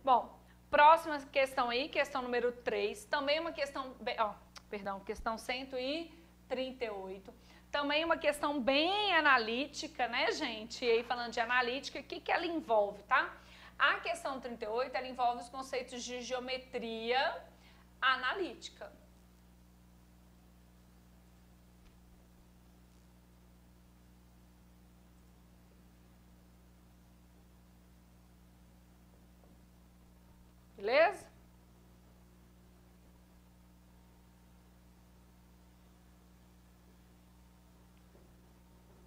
Bom, próxima questão aí, questão número 3, também uma questão, questão 138, também uma questão bem analítica, né, gente? E aí, falando de analítica, o que que ela envolve, tá? A questão 38, ela envolve os conceitos de geometria analítica. Beleza?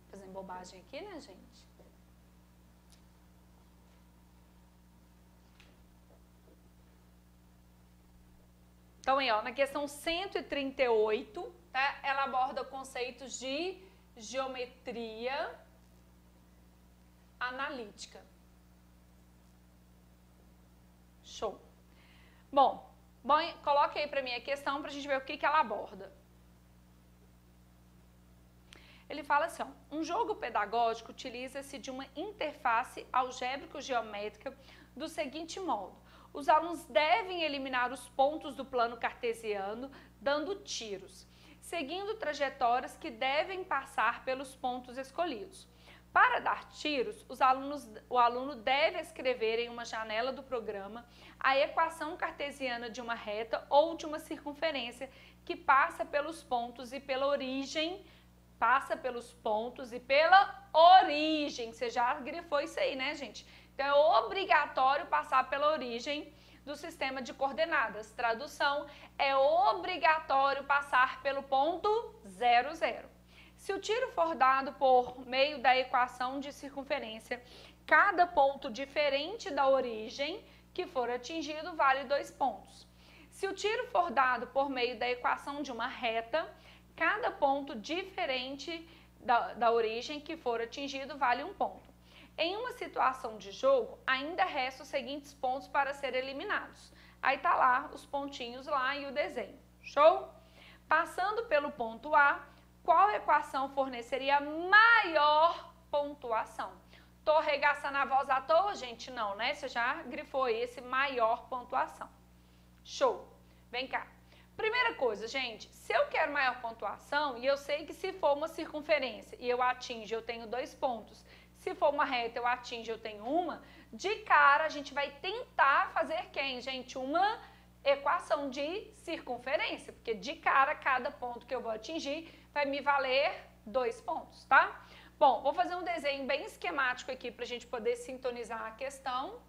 Fazendo bobagem aqui, né, gente? Então, aí, ó, na questão 138, tá? Ela aborda conceitos de geometria analítica. Show. Bom, coloque aí para mim a questão para a gente ver o que ela aborda. Ele fala assim, ó, um jogo pedagógico utiliza-se de uma interface algébrico-geométrica do seguinte modo. Os alunos devem eliminar os pontos do plano cartesiano dando tiros, seguindo trajetórias que devem passar pelos pontos escolhidos. Para dar tiros, o aluno deve escrever em uma janela do programa a equação cartesiana de uma reta ou de uma circunferência que passa pelos pontos e pela origem. Você já grifou isso aí, né, gente? Então, é obrigatório passar pela origem do sistema de coordenadas. Tradução, é obrigatório passar pelo ponto 0, 0. Se o tiro for dado por meio da equação de circunferência, cada ponto diferente da origem que for atingido vale 2 pontos. Se o tiro for dado por meio da equação de uma reta, cada ponto diferente da origem que for atingido vale 1 ponto. Em uma situação de jogo, ainda restam os seguintes pontos para serem eliminados. Aí tá lá os pontinhos lá e o desenho. Show? Passando pelo ponto A, qual equação forneceria maior pontuação? Tô arregaçando a voz à toa, gente? Não, né? Você já grifou aí esse maior pontuação. Show! Vem cá. Primeira coisa, gente, se eu quero maior pontuação e eu sei que se for uma circunferência e eu atinjo, eu tenho 2 pontos. Se for uma reta, eu atinjo, eu tenho 1. De cara, a gente vai tentar fazer quem, gente? Uma equação de circunferência, porque de cara, cada ponto que eu vou atingir vai me valer 2 pontos, tá? Bom, vou fazer um desenho bem esquemático aqui para a gente poder sintonizar a questão.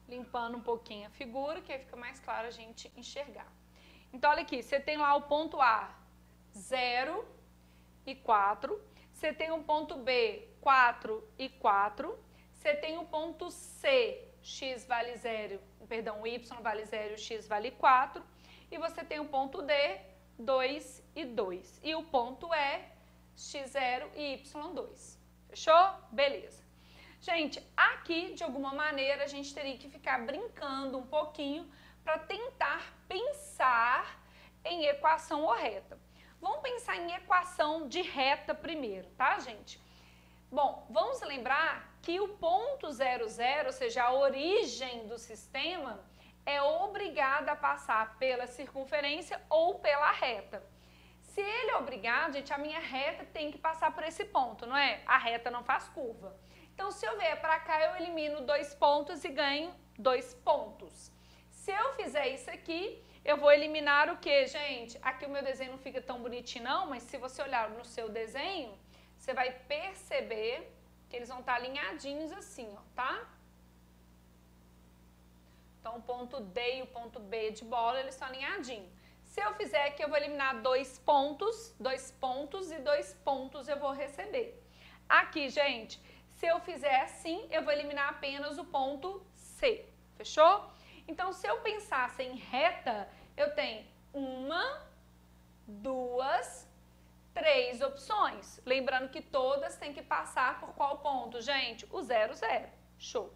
Limpando um pouquinho a figura, que aí fica mais claro a gente enxergar. Então, olha aqui, você tem lá o ponto A, 0 e 4. Você tem o ponto B, 4 e 4. Você tem o ponto C, x vale 0, perdão, y vale 0 e x vale 4. E você tem o ponto D, 2 e 2. E o ponto E, x0 e y2. Fechou? Beleza. Gente, aqui, de alguma maneira, a gente teria que ficar brincando um pouquinho para tentar pensar em equação ou reta. Vamos pensar em equação de reta primeiro, tá, gente? Bom, vamos lembrar que o ponto 0, 0, ou seja, a origem do sistema, é obrigada a passar pela circunferência ou pela reta. Se ele é obrigado, gente, a minha reta tem que passar por esse ponto, não é? A reta não faz curva. Então, se eu vier para cá, eu elimino 2 pontos e ganho 2 pontos. Se eu fizer isso aqui, eu vou eliminar o quê, gente? Aqui o meu desenho não fica tão bonitinho não, mas se você olhar no seu desenho, você vai perceber que eles vão estar alinhadinhos assim, ó, tá? Então, o ponto D e o ponto B de bola, eles estão alinhadinhos. Se eu fizer aqui, eu vou eliminar 2 pontos e 2 pontos eu vou receber. Aqui, gente, Se eu fizer assim, eu vou eliminar apenas o ponto C, fechou? Então, se eu pensasse em reta, eu tenho 1, 2, 3 opções. Lembrando que todas têm que passar por qual ponto, gente? O 0, 0. Show.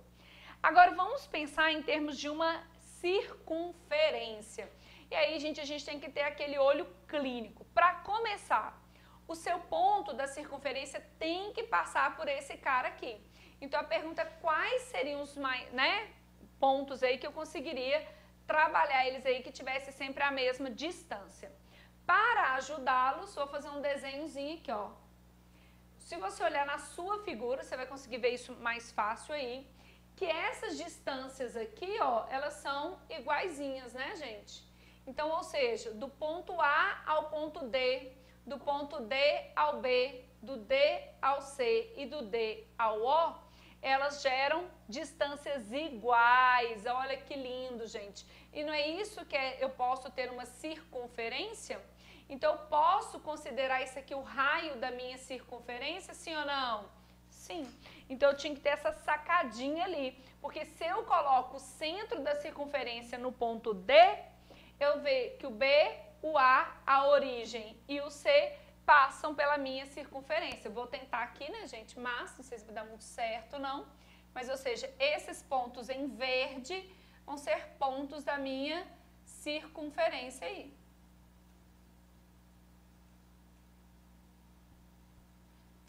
Agora, vamos pensar em termos de uma circunferência. E aí, gente, a gente tem que ter aquele olho clínico. Para começar, o seu ponto da circunferência tem que passar por esse cara aqui. Então, a pergunta é quais seriam os pontos aí que eu conseguiria trabalhar eles aí que tivesse sempre a mesma distância. Para ajudá-los, vou fazer um desenhozinho aqui, ó. Se você olhar na sua figura, você vai conseguir ver isso mais fácil aí, que essas distâncias aqui, ó, elas são iguaizinhas, né, gente? Então, ou seja, do ponto A ao ponto D, do ponto D ao B, do D ao C e do D ao O, elas geram distâncias iguais. Olha que lindo, gente. E não é isso que eu posso ter uma circunferência? Então, eu posso considerar isso aqui o raio da minha circunferência, sim ou não? Sim. Então, eu tinha que ter essa sacadinha ali. Porque se eu coloco o centro da circunferência no ponto D, eu vejo que o B, o A, a origem e o C passam pela minha circunferência. Eu vou tentar aqui, né, gente? Mas, não sei se vai dar muito certo ou não. Mas, ou seja, esses pontos em verde vão ser pontos da minha circunferência aí.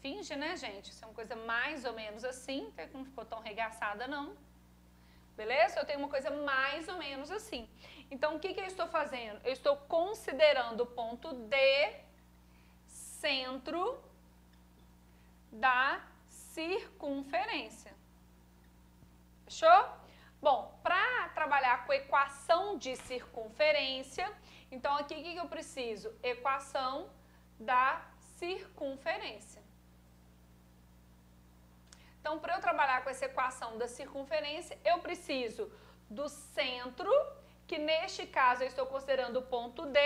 Finge, né, gente? Isso é uma coisa mais ou menos assim, até que não ficou tão regaçada, não. Beleza? Eu tenho uma coisa mais ou menos assim. Então, o que eu estou fazendo? Eu estou considerando o ponto D centro da circunferência. Fechou? Bom, para trabalhar com equação de circunferência, então aqui o que eu preciso? Equação da circunferência. Então, para eu trabalhar com essa equação da circunferência, eu preciso do centro, que neste caso eu estou considerando o ponto D,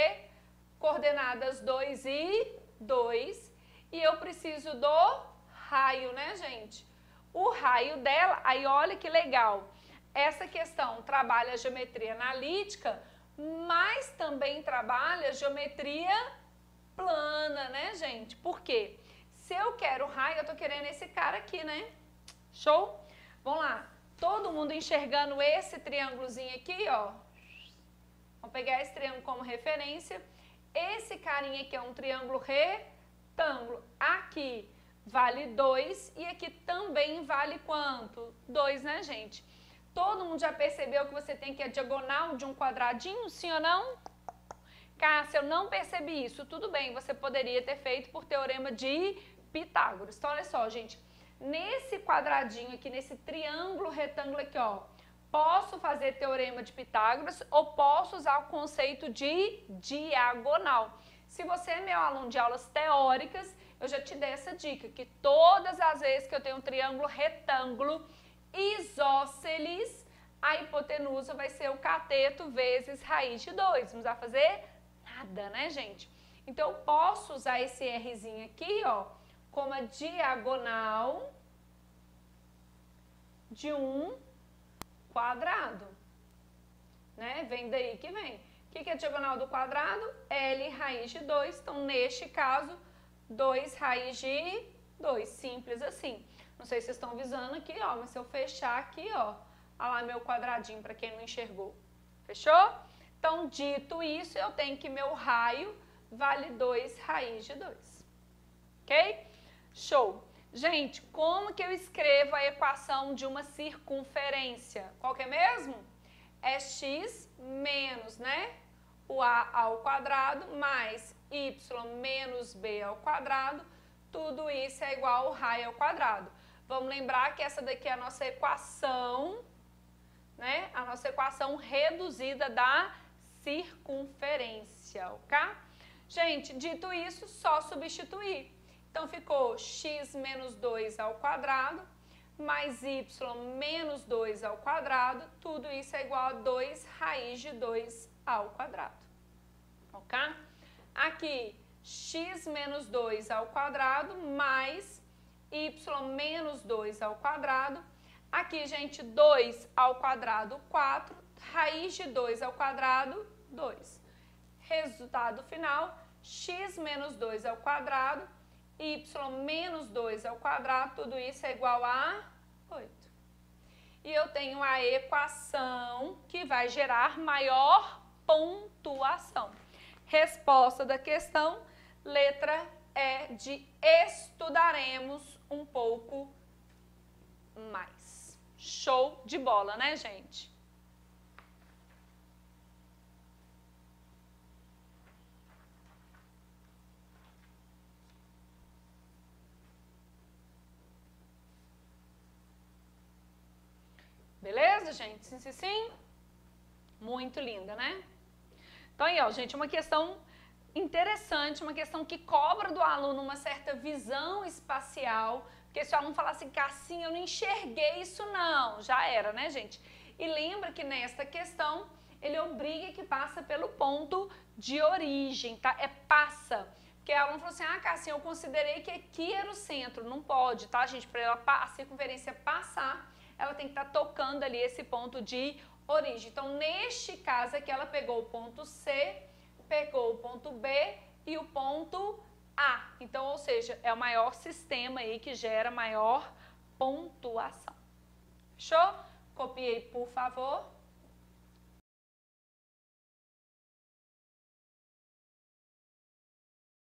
coordenadas 2 e 2, e eu preciso do raio, né, gente? O raio dela, aí olha que legal, essa questão trabalha a geometria analítica, mas também trabalha geometria plana, né, gente? Por quê? Se eu quero raio, eu tô querendo esse cara aqui, né? Show? Vamos lá. Todo mundo enxergando esse triângulozinho aqui, ó. Vamos pegar esse triângulo como referência. Esse carinha aqui é um triângulo retângulo. Aqui vale 2 e aqui também vale quanto? 2, né, gente? Todo mundo já percebeu que você tem que a diagonal de um quadradinho, sim ou não? Cássia, eu não percebi isso. Tudo bem, você poderia ter feito por teorema de Pitágoras. Então, olha só, gente. Nesse quadradinho aqui, nesse triângulo retângulo aqui, ó, posso fazer teorema de Pitágoras ou posso usar o conceito de diagonal. Se você é meu aluno de aulas teóricas, eu já te dei essa dica, que todas as vezes que eu tenho um triângulo retângulo isósceles, a hipotenusa vai ser o cateto vezes raiz de 2. Não vai fazer nada, né, gente? Então, eu posso usar esse Rzinho aqui, ó, como a diagonal de um quadrado, né? Vem daí que vem. O que é a diagonal do quadrado? L raiz de 2. Então, neste caso, 2 raiz de 2. Simples assim. Não sei se vocês estão visando aqui, ó, mas se eu fechar aqui, ó, olha lá meu quadradinho, para quem não enxergou. Fechou? Então, dito isso, eu tenho que meu raio vale 2 raiz de 2. Ok? Show! Gente, como que eu escrevo a equação de uma circunferência? Qual que é mesmo? É x menos, né? O a ao quadrado mais y menos b ao quadrado. Tudo isso é igual ao raio ao quadrado. Vamos lembrar que essa daqui é a nossa equação, né? A nossa equação reduzida da circunferência, ok? Gente, dito isso, só substituir. Então, ficou x menos 2 ao quadrado, mais y menos 2 ao quadrado, tudo isso é igual a 2 raiz de 2 ao quadrado, ok? Aqui, x menos 2 ao quadrado, mais y menos 2 ao quadrado. Aqui, gente, 2 ao quadrado, 4. Raiz de 2 ao quadrado, 2. Resultado final, x menos 2 ao quadrado, y menos 2 ao quadrado, tudo isso é igual a 8. E eu tenho a equação que vai gerar maior pontuação. Resposta da questão, letra E de estudaremos um pouco mais. Show de bola, né, gente? Beleza, gente? Sim, sim, sim? Muito linda, né? Então aí, ó, gente, uma questão interessante, uma questão que cobra do aluno uma certa visão espacial, porque se o aluno falar assim, Cassinha, eu não enxerguei isso não, já era, né, gente? E lembra que nesta questão, ele obriga que passa pelo ponto de origem, tá? É passa. Porque o aluno falou assim, Cassinha, eu considerei que aqui era o centro, não pode, tá, gente? Para ela a circunferência passar, ela tem que estar tocando ali esse ponto de origem. Então, neste caso aqui, ela pegou o ponto C, pegou o ponto B e o ponto A. Então, ou seja, é o maior sistema aí que gera maior pontuação. Fechou? Copiei, por favor.